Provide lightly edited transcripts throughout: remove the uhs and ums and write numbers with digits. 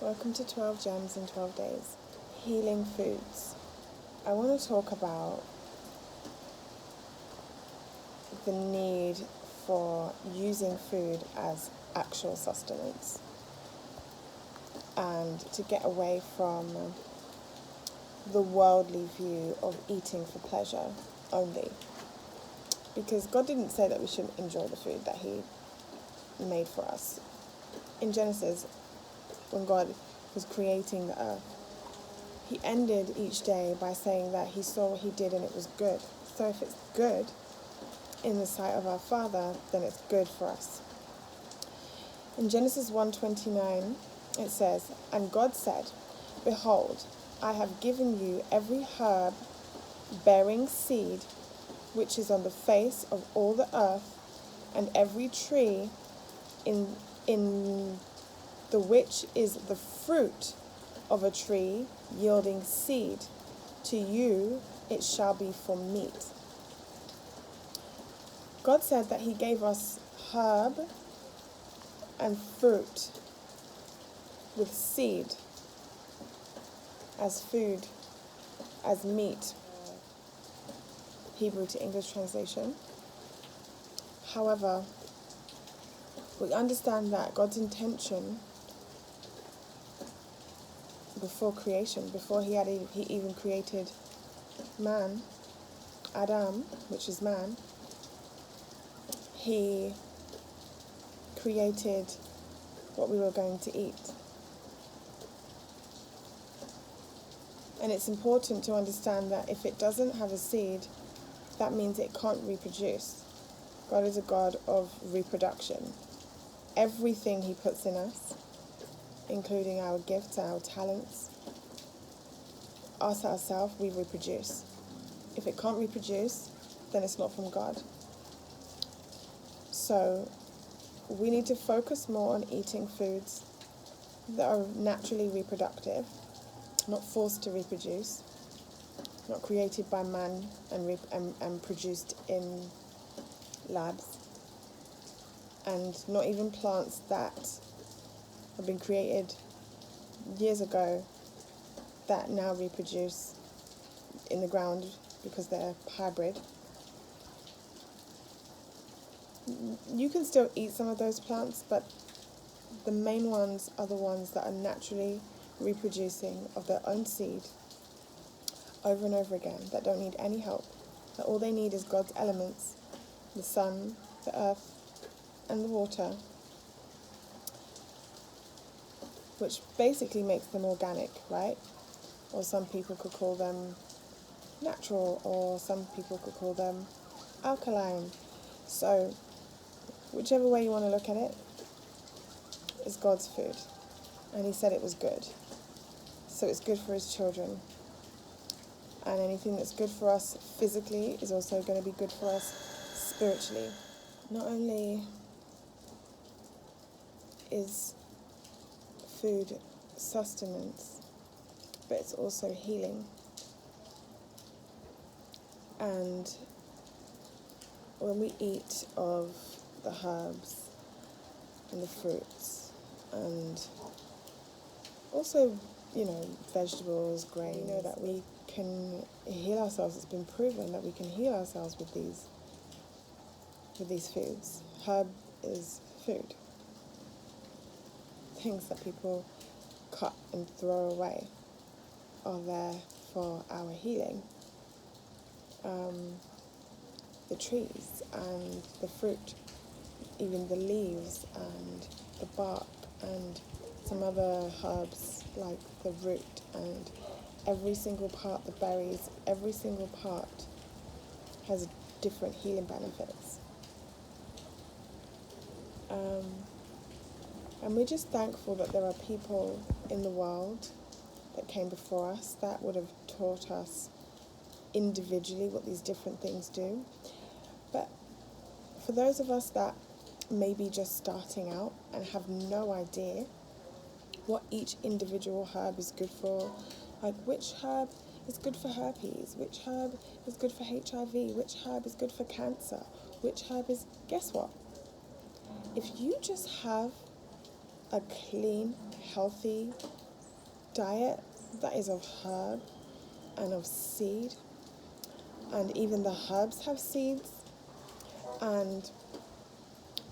Welcome to 12 Gems in 12 Days. Healing foods. I want to talk about the need for using food as actual sustenance and to get away from the worldly view of eating for pleasure only. Because God didn't say that we shouldn't enjoy the food that He made for us. In Genesis, when God was creating the earth, He ended each day by saying that He saw what He did and it was good. So if it's good in the sight of our Father, then it's good for us. In Genesis 1:29, it says, "And God said, Behold, I have given you every herb bearing seed which is on the face of all the earth, and every tree in the which is the fruit of a tree yielding seed. To you it shall be for meat." God said that He gave us herb and fruit with seed as food, as meat. Hebrew to English translation. However, we understand that God's intention before creation, before He even created man, Adam, which is man, He created what we were going to eat. And it's important to understand that if it doesn't have a seed, that means it can't reproduce. God is a God of reproduction. Everything He puts in us, including our gifts, our talents, us ourselves, we reproduce. If it can't reproduce, then it's not from God. So we need to focus more on eating foods that are naturally reproductive, not forced to reproduce, not created by man and produced in labs, and not even plants that have been created years ago that now reproduce in the ground because they're hybrid. You can still eat some of those plants, but the main ones are the ones that are naturally reproducing of their own seed over and over again, that don't need any help, that all they need is God's elements, the sun, the earth, and the water, which basically makes them organic, right? Or some people could call them natural, or some people could call them alkaline. So whichever way you want to look at it, is God's food. And He said it was good. So it's good for His children. And anything that's good for us physically is also going to be good for us spiritually. Not only is food sustenance, but it's also healing. And when we eat of the herbs and the fruits, and also, vegetables, grains, that we can heal ourselves. It's been proven that we can heal ourselves with these foods. Herb is food. Things that people cut and throw away are there for our healing. The trees and the fruit, even the leaves and the bark and some other herbs like the root and every single part, the berries, every single part has different healing benefits. And we're just thankful that there are people in the world that came before us that would have taught us individually what these different things do. But for those of us that may be just starting out and have no idea what each individual herb is good for, like which herb is good for herpes, which herb is good for HIV, which herb is good for cancer, which herb is... Guess what? If you just have a clean, healthy diet that is of herb and of seed, and even the herbs have seeds, and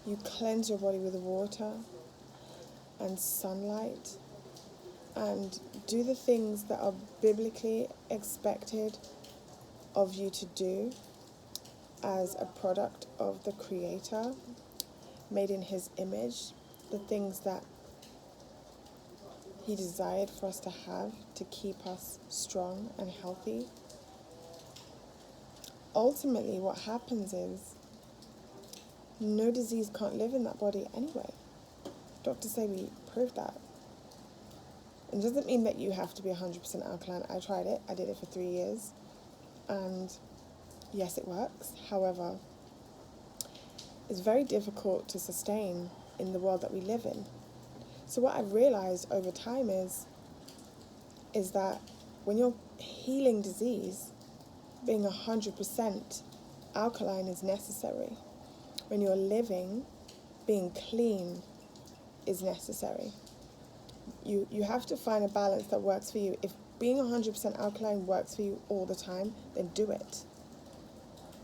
you cleanse your body with water and sunlight, and do the things that are biblically expected of you to do as a product of the Creator, made in His image, the things that He desired for us to have to keep us strong and healthy. Ultimately, what happens is no disease can't live in that body anyway. Doctors say we proved that. It doesn't mean that you have to be 100% alkaline. I tried it. I did it for 3 years. And yes, it works. However, it's very difficult to sustain in the world that we live in. So what I've realized over time is that when you're healing disease, being 100% alkaline is necessary. When you're living, being clean is necessary. You have to find a balance that works for you. If being 100% alkaline works for you all the time, then do it.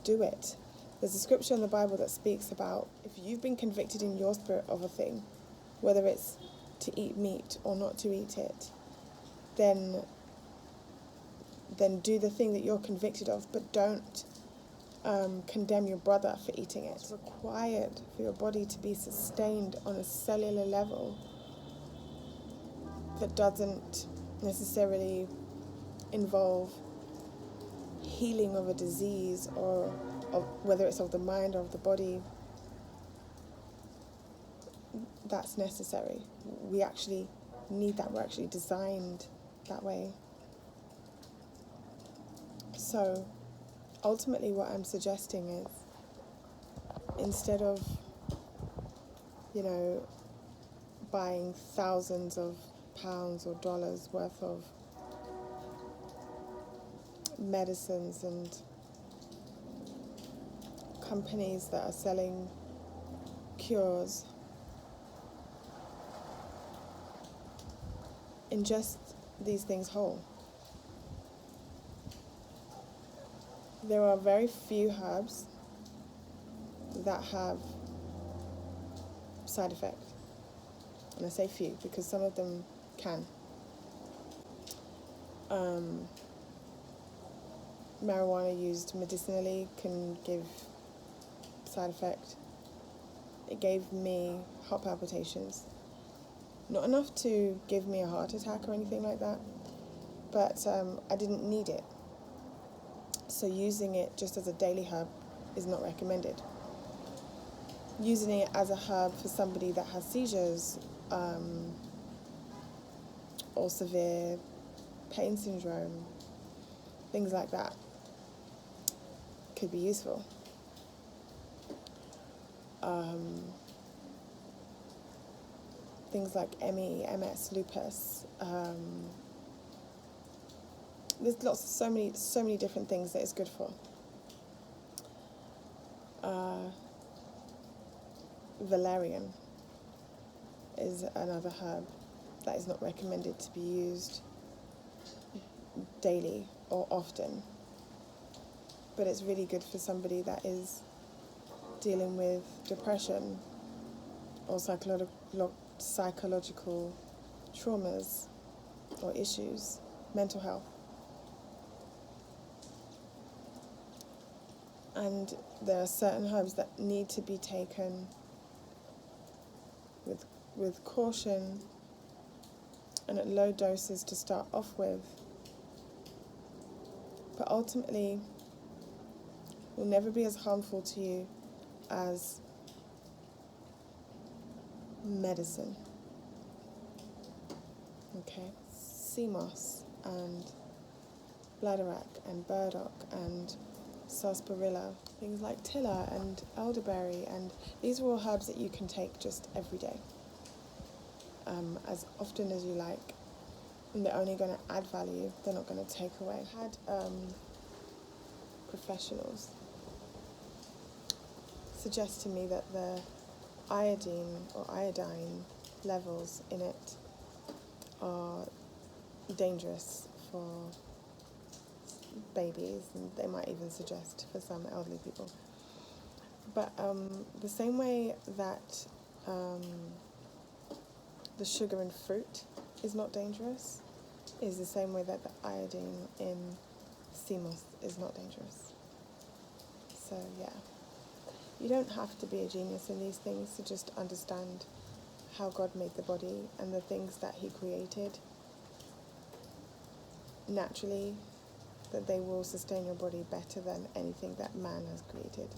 Do it. There's a scripture in the Bible that speaks about if you've been convicted in your spirit of a thing, whether it's to eat meat or not to eat it, then do the thing that you're convicted of, but don't condemn your brother for eating it. It's required for your body to be sustained on a cellular level that doesn't necessarily involve healing of a disease or of, whether it's of the mind or of the body. That's necessary. We actually need that. We're actually designed that way. So ultimately what I'm suggesting is, instead of, buying thousands of pounds or dollars worth of medicines and companies that are selling cures, ingest these things whole. There are very few herbs that have side effects. And I say few because some of them can. Marijuana used medicinally can give side effect. It gave me heart palpitations. Not enough to give me a heart attack or anything like that, but I didn't need it. So using it just as a daily herb is not recommended. Using it as a herb for somebody that has seizures or severe pain syndrome, things like that, could be useful. Things like ME, MS, lupus. There's so many different things that it's good for. Valerian is another herb that is not recommended to be used daily or often, but it's really good for somebody that is dealing with depression or psychological traumas or issues, mental health. And there are certain herbs that need to be taken with caution and at low doses to start off with, but ultimately will never be as harmful to you as medicine. Okay? Sea moss and bladderwrack and burdock and sarsaparilla, things like tiller and elderberry, and these are all herbs that you can take just every day, as often as you like, and they're only going to add value, they're not going to take away. I had professionals suggest to me that the iodine levels in it are dangerous for babies, and they might even suggest for some elderly people. But the same way that the sugar in fruit is not dangerous is the same way that the iodine in sea moss is not dangerous. So yeah, you don't have to be a genius in these things to just understand how God made the body and the things that he created naturally, that they will sustain your body better than anything that man has created.